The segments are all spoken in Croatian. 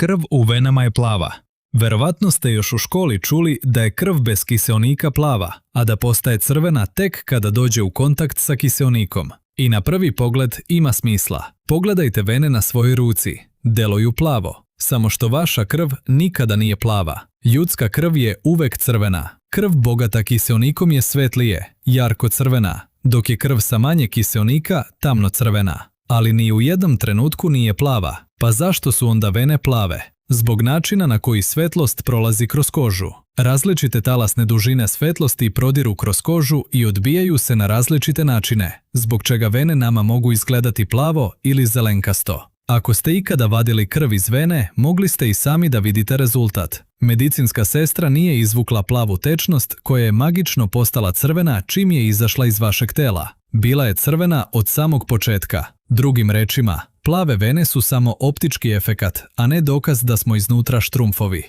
Krv u venama je plava. Verovatno ste još u školi čuli da je krv bez kiseonika plava, a da postaje crvena tek kada dođe u kontakt sa kiseonikom. I na prvi pogled ima smisla. Pogledajte vene na svojoj ruci. Deluju plavo. Samo što vaša krv nikada nije plava. Ljudska krv je uvek crvena. Krv bogata kiseonikom je svetlije, jarko crvena, dok je krv sa manje kiseonika tamno crvena. Ali ni u jednom trenutku nije plava. Pa zašto su onda vene plave? Zbog načina na koji svetlost prolazi kroz kožu. Različite talasne dužine svetlosti prodiru kroz kožu i odbijaju se na različite načine, zbog čega vene nama mogu izgledati plavo ili zelenkasto. Ako ste ikada vadili krv iz vene, mogli ste i sami da vidite rezultat. Medicinska sestra nije izvukla plavu tečnost koja je magično postala crvena čim je izašla iz vašeg tela. Bila je crvena od samog početka. Drugim rečima, plave vene su samo optički efekat, a ne dokaz da smo iznutra štrumfovi.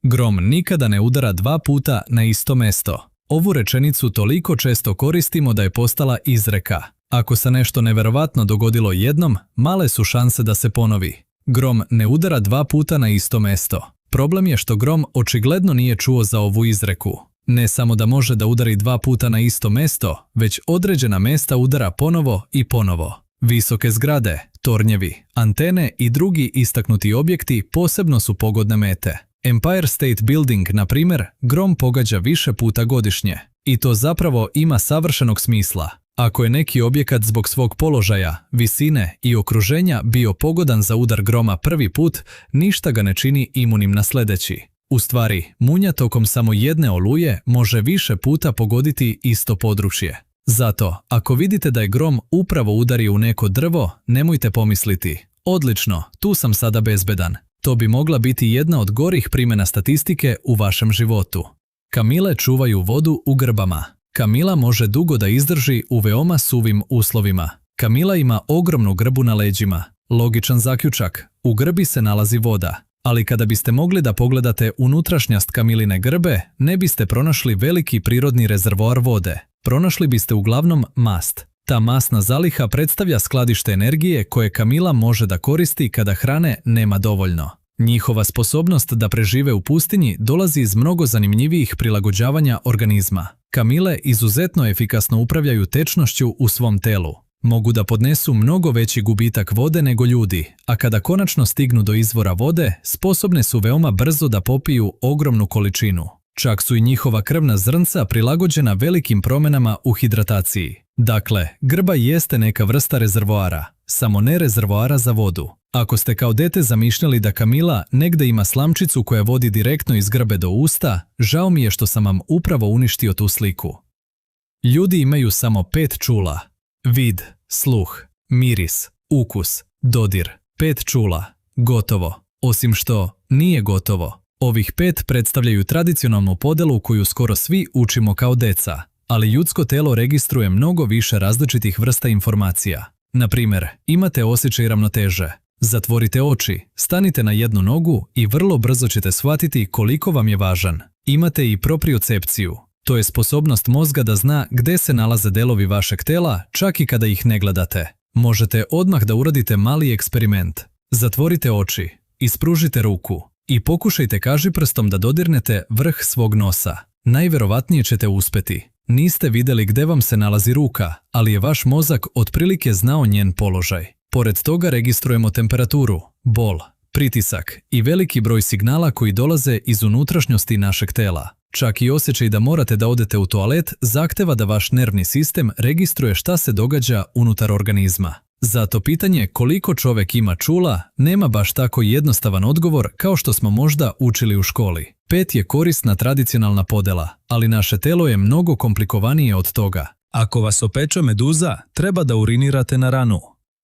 Grom nikada ne udara 2 puta na isto mesto. Ovu rečenicu toliko često koristimo da je postala izreka. Ako se nešto neverovatno dogodilo jednom, male su šanse da se ponovi. Grom ne udara 2 puta na isto mesto. Problem je što grom očigledno nije čuo za ovu izreku. Ne samo da može da udari 2 puta na isto mesto, već određena mesta udara ponovo i ponovo. Visoke zgrade, tornjevi, antene i drugi istaknuti objekti posebno su pogodne mete. Empire State Building, na primjer, grom pogađa više puta godišnje. I to zapravo ima savršenog smisla. Ako je neki objekat zbog svog položaja, visine i okruženja bio pogodan za udar groma prvi put, ništa ga ne čini imunim na sljedeći. U stvari, munja tokom samo jedne oluje može više puta pogoditi isto područje. Zato, ako vidite da je grom upravo udario u neko drvo, nemojte pomisliti: odlično, tu sam sada bezbedan. To bi mogla biti jedna od gorih primjena statistike u vašem životu. Kamile čuvaju vodu u grbama. Kamila može dugo da izdrži u veoma suvim uslovima. Kamila ima ogromnu grbu na leđima. Logičan zaključak, u grbi se nalazi voda. Ali kada biste mogli da pogledate unutrašnjost kamiline grbe, ne biste pronašli veliki prirodni rezervoar vode. Pronašli biste uglavnom mast. Ta masna zaliha predstavlja skladište energije koje kamila može da koristi kada hrane nema dovoljno. Njihova sposobnost da prežive u pustinji dolazi iz mnogo zanimljivijih prilagođavanja organizma. Kamile izuzetno efikasno upravljaju tečnošću u svom telu. Mogu da podnesu mnogo veći gubitak vode nego ljudi, a kada konačno stignu do izvora vode, sposobne su veoma brzo da popiju ogromnu količinu. Čak su i njihova krvna zrnca prilagođena velikim promjenama u hidrataciji. Dakle, grba jeste neka vrsta rezervoara, samo ne rezervoara za vodu. Ako ste kao dete zamišljali da kamila negde ima slamčicu koja vodi direktno iz grbe do usta, žao mi je što sam vam upravo uništio tu sliku. Ljudi imaju samo 5 čula. Vid, sluh, miris, ukus, dodir. 5 čula. Gotovo. Osim što, nije gotovo. Ovih 5 predstavljaju tradicionalnu podelu koju skoro svi učimo kao deca, ali ljudsko telo registruje mnogo više različitih vrsta informacija. Na primjer, imate osjećaj ravnoteže. Zatvorite oči, stanite na jednu nogu i vrlo brzo ćete shvatiti koliko vam je važan. Imate i propriocepciju. To je sposobnost mozga da zna gde se nalaze delovi vašeg tela, čak i kada ih ne gledate. Možete odmah da uradite mali eksperiment. Zatvorite oči, ispružite ruku i pokušajte kažiprstom da dodirnete vrh svog nosa. Najverovatnije ćete uspeti. Niste vidjeli gde vam se nalazi ruka, ali je vaš mozak otprilike znao njen položaj. Pored toga registrujemo temperaturu, bol, pritisak i veliki broj signala koji dolaze iz unutrašnjosti našeg tela. Čak i osjećaj da morate da odete u toalet zahteva da vaš nervni sistem registruje šta se događa unutar organizma. Zato pitanje koliko čovjek ima čula nema baš tako jednostavan odgovor kao što smo možda učili u školi. 5 je korisna tradicionalna podela, ali naše telo je mnogo komplikovanije od toga. Ako vas opeče meduza, treba da urinirate na ranu.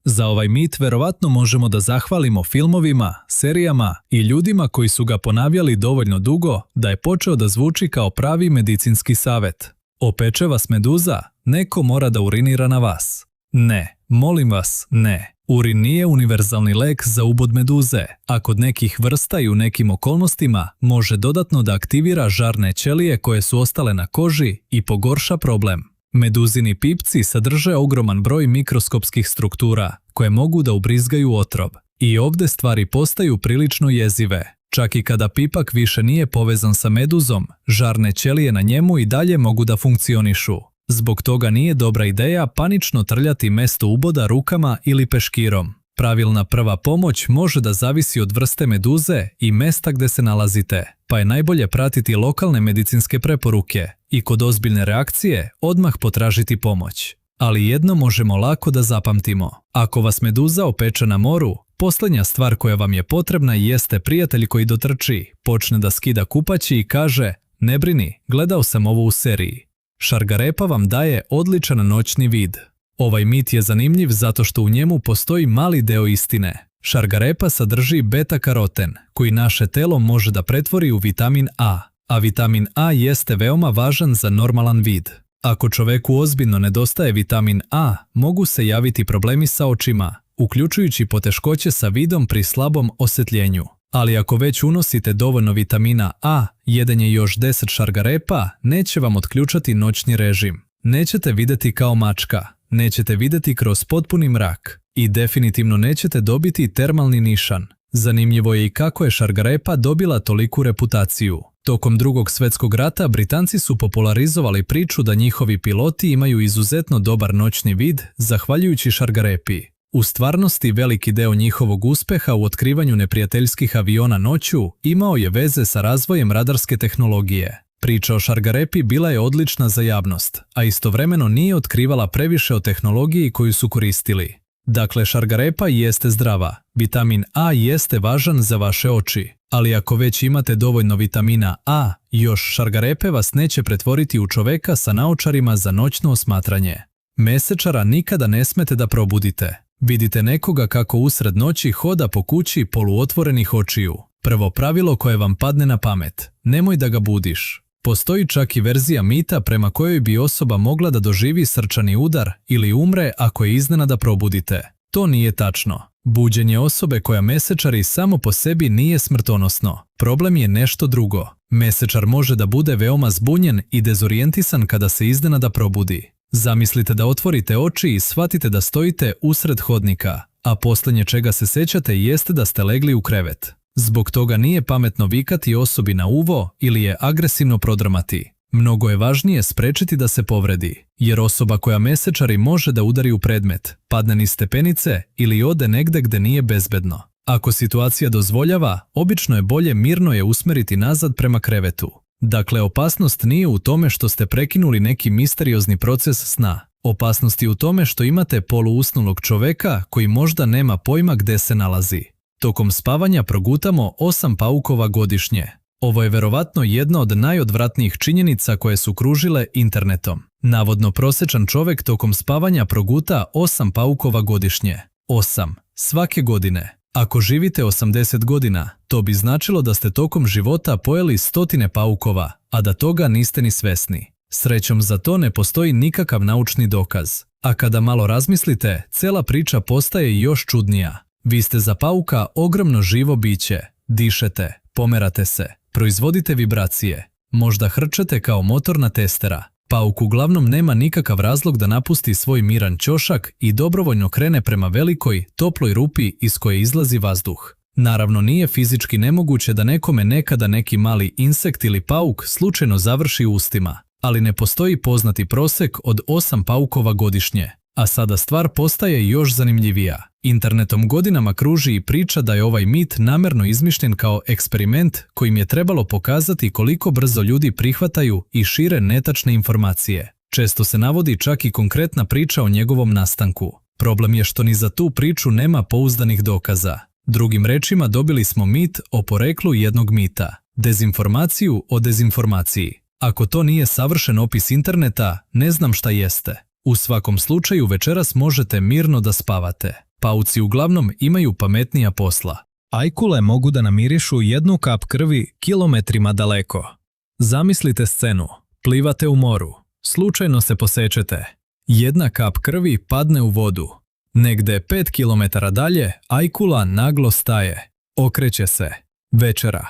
Za ovaj mit verovatno možemo da zahvalimo filmovima, serijama i ljudima koji su ga ponavljali dovoljno dugo da je počeo da zvuči kao pravi medicinski savjet. Opeče vas meduza, neko mora da urinira na vas. Ne, molim vas, ne. Urin nije univerzalni lek za ubod meduze, a kod nekih vrsta i u nekim okolnostima može dodatno da aktivira žarne ćelije koje su ostale na koži i pogorša problem. Meduzini pipci sadrže ogroman broj mikroskopskih struktura koje mogu da ubrizgaju otrov. I ovdje stvari postaju prilično jezive. Čak i kada pipak više nije povezan sa meduzom, žarne ćelije na njemu i dalje mogu da funkcionišu. Zbog toga nije dobra ideja panično trljati mesto uboda rukama ili peškirom. Pravilna prva pomoć može da zavisi od vrste meduze i mesta gdje se nalazite, pa je najbolje pratiti lokalne medicinske preporuke i kod ozbiljne reakcije odmah potražiti pomoć. Ali jedno možemo lako da zapamtimo. Ako vas meduza opeče na moru, posljednja stvar koja vam je potrebna jeste prijatelj koji dotrči, počne da skida kupaći i kaže: ne brini, gledao sam ovo u seriji. Šargarepa vam daje odličan noćni vid. Ovaj mit je zanimljiv zato što u njemu postoji mali deo istine. Šargarepa sadrži beta-karoten, koji naše telo može da pretvori u vitamin A vitamin A jeste veoma važan za normalan vid. Ako čoveku ozbiljno nedostaje vitamin A, mogu se javiti problemi sa očima, uključujući poteškoće sa vidom pri slabom osjetljenju. Ali ako već unosite dovoljno vitamina A, jedenje još 10 šargarepa neće vam otključati noćni režim. Nećete vidjeti kao mačka, nećete vidjeti kroz potpuni mrak i definitivno nećete dobiti termalni nišan. Zanimljivo je i kako je šargarepa dobila toliku reputaciju. Tokom Drugog svjetskog rata Britanci su popularizovali priču da njihovi piloti imaju izuzetno dobar noćni vid zahvaljujući šargarepi. U stvarnosti veliki deo njihovog uspeha u otkrivanju neprijateljskih aviona noću imao je veze sa razvojem radarske tehnologije. Priča o šargarepi bila je odlična za javnost, a istovremeno nije otkrivala previše o tehnologiji koju su koristili. Dakle, šargarepa jeste zdrava, vitamin A jeste važan za vaše oči, ali ako već imate dovoljno vitamina A, još šargarepe vas neće pretvoriti u čoveka sa naočarima za noćno osmatranje. Mesečara nikada ne smete da probudite. Vidite nekoga kako usred noći hoda po kući poluotvorenih očiju. Prvo pravilo koje vam padne na pamet: nemoj da ga budiš. Postoji čak i verzija mita prema kojoj bi osoba mogla da doživi srčani udar ili umre ako je iznenada probudite. To nije tačno. Buđenje osobe koja mesečari samo po sebi nije smrtonosno. Problem je nešto drugo. Mesečar može da bude veoma zbunjen i dezorijentisan kada se iznenada probudi. Zamislite da otvorite oči i shvatite da stojite usred hodnika, a posljednje čega se sećate jeste da ste legli u krevet. Zbog toga nije pametno vikati osobi na uvo ili je agresivno prodrmati. Mnogo je važnije sprečiti da se povredi, jer osoba koja mesečari može da udari u predmet, padne niz stepenice ili ode negde gde nije bezbedno. Ako situacija dozvoljava, obično je bolje mirno je usmeriti nazad prema krevetu. Dakle, opasnost nije u tome što ste prekinuli neki misteriozni proces sna. Opasnost je u tome što imate poluusnulog čoveka koji možda nema pojma gde se nalazi. Tokom spavanja progutamo 8 paukova godišnje. Ovo je verovatno jedna od najodvratnijih činjenica koje su kružile internetom. Navodno prosječan čovek tokom spavanja proguta 8 paukova godišnje. 8. Svake godine. Ako živite 80 godina, to bi značilo da ste tokom života pojeli stotine paukova, a da toga niste ni svesni. Srećom za to ne postoji nikakav naučni dokaz. A kada malo razmislite, cela priča postaje još čudnija. Vi ste za pauka ogromno živo biće. Dišete, pomerate se, proizvodite vibracije. Možda hrčete kao motorna testera. Pauk uglavnom nema nikakav razlog da napusti svoj miran ćošak i dobrovoljno krene prema velikoj, toploj rupi iz koje izlazi vazduh. Naravno, nije fizički nemoguće da nekome nekada neki mali insekt ili pauk slučajno završi u ustima, ali ne postoji poznati prosek od 8 paukova godišnje. A sada stvar postaje još zanimljivija. Internetom godinama kruži i priča da je ovaj mit namerno izmišljen kao eksperiment kojim je trebalo pokazati koliko brzo ljudi prihvataju i šire netačne informacije. Često se navodi čak i konkretna priča o njegovom nastanku. Problem je što ni za tu priču nema pouzdanih dokaza. Drugim rečima, dobili smo mit o poreklu jednog mita. Dezinformaciju o dezinformaciji. Ako to nije savršen opis interneta, ne znam šta jeste. U svakom slučaju večeras možete mirno da spavate. Pauci uglavnom imaju pametnija posla. Ajkule mogu da namirišu jednu kap krvi kilometrima daleko. Zamislite scenu. Plivate u moru. Slučajno se posečete. Jedna kap krvi padne u vodu. Negde 5 km dalje ajkula naglo staje. Okreće se. Večera.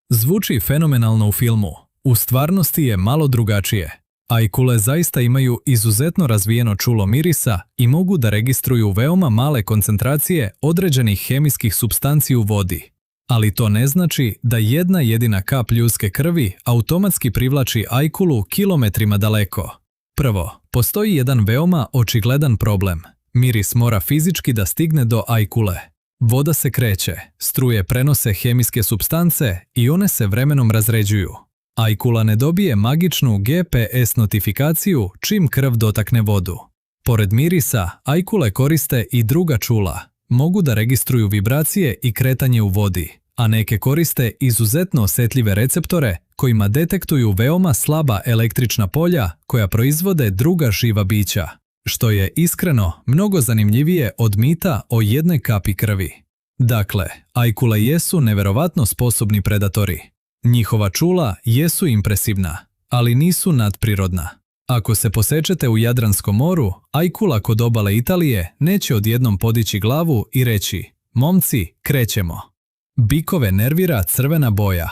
Zvuči fenomenalno u filmu. U stvarnosti je malo drugačije. Ajkule zaista imaju izuzetno razvijeno čulo mirisa i mogu da registruju veoma male koncentracije određenih hemijskih supstanci u vodi. Ali to ne znači da jedna jedina kap ljudske krvi automatski privlači ajkulu kilometrima daleko. Prvo, postoji jedan veoma očigledan problem. Miris mora fizički da stigne do ajkule. Voda se kreće, struje prenose hemijske supstance i one se vremenom razređuju. Ajkula ne dobije magičnu GPS notifikaciju čim krv dotakne vodu. Pored mirisa, ajkule koriste i druga čula. Mogu da registruju vibracije i kretanje u vodi, a neke koriste izuzetno osjetljive receptore kojima detektuju veoma slaba električna polja koja proizvode druga živa bića, što je iskreno mnogo zanimljivije od mita o jednoj kapi krvi. Dakle, ajkule jesu neverovatno sposobni predatori. Njihova čula jesu impresivna, ali nisu nadprirodna. Ako se posečete u Jadranskom moru, ajkula kod obale Italije neće odjednom podići glavu i reći: momci, krećemo. Bikove nervira crvena boja.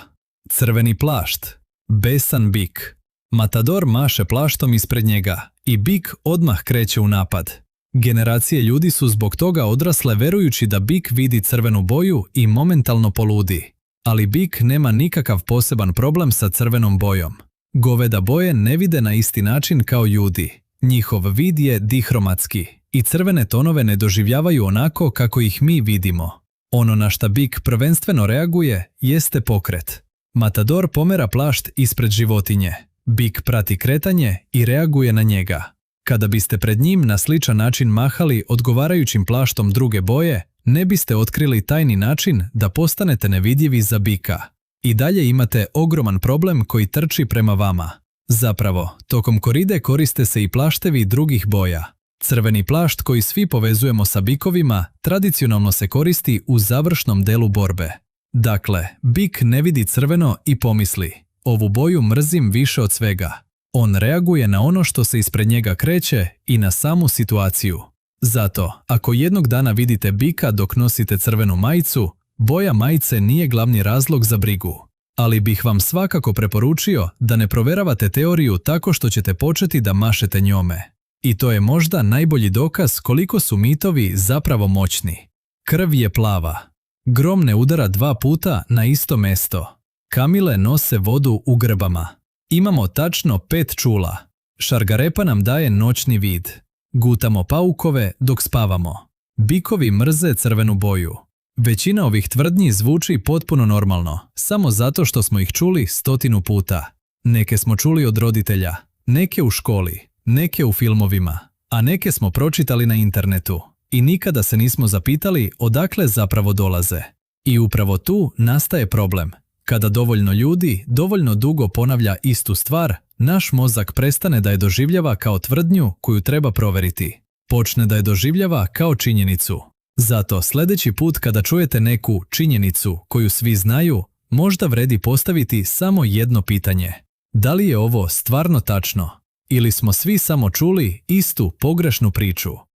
Crveni plašt. Besan bik. Matador maše plaštom ispred njega i bik odmah kreće u napad. Generacije ljudi su zbog toga odrasle verujući da bik vidi crvenu boju i momentalno poludi. Ali bik nema nikakav poseban problem sa crvenom bojom. Goveda boje ne vide na isti način kao ljudi. Njihov vid je dihromatski i crvene tonove ne doživljavaju onako kako ih mi vidimo. Ono na šta bik prvenstveno reaguje jeste pokret. Matador pomera plašt ispred životinje. Bik prati kretanje i reaguje na njega. Kada biste pred njim na sličan način mahali odgovarajućim plaštom druge boje, ne biste otkrili tajni način da postanete nevidljivi za bika. I dalje imate ogroman problem koji trči prema vama. Zapravo, tokom koride koriste se i plaštevi drugih boja. Crveni plašt koji svi povezujemo sa bikovima tradicionalno se koristi u završnom delu borbe. Dakle, bik ne vidi crveno i pomisli: ovu boju mrzim više od svega. On reaguje na ono što se ispred njega kreće i na samu situaciju. Zato, ako jednog dana vidite bika dok nosite crvenu majicu, boja majice nije glavni razlog za brigu. Ali bih vam svakako preporučio da ne proveravate teoriju tako što ćete početi da mašete njome. I to je možda najbolji dokaz koliko su mitovi zapravo moćni. Krv je plava. Grom ne udara 2 puta na isto mesto. Kamile nose vodu u grbama. Imamo tačno 5 čula. Šargarepa nam daje noćni vid. Gutamo paukove dok spavamo. Bikovi mrze crvenu boju. Većina ovih tvrdnji zvuči potpuno normalno, samo zato što smo ih čuli 100 puta. Neke smo čuli od roditelja, neke u školi, neke u filmovima, a neke smo pročitali na internetu i nikada se nismo zapitali odakle zapravo dolaze. I upravo tu nastaje problem. Kada dovoljno ljudi dovoljno dugo ponavlja istu stvar, naš mozak prestane da je doživljava kao tvrdnju koju treba proveriti. Počne da je doživljava kao činjenicu. Zato sljedeći put kada čujete neku činjenicu koju svi znaju, možda vredi postaviti samo jedno pitanje. Da li je ovo stvarno tačno? Ili smo svi samo čuli istu pogrešnu priču?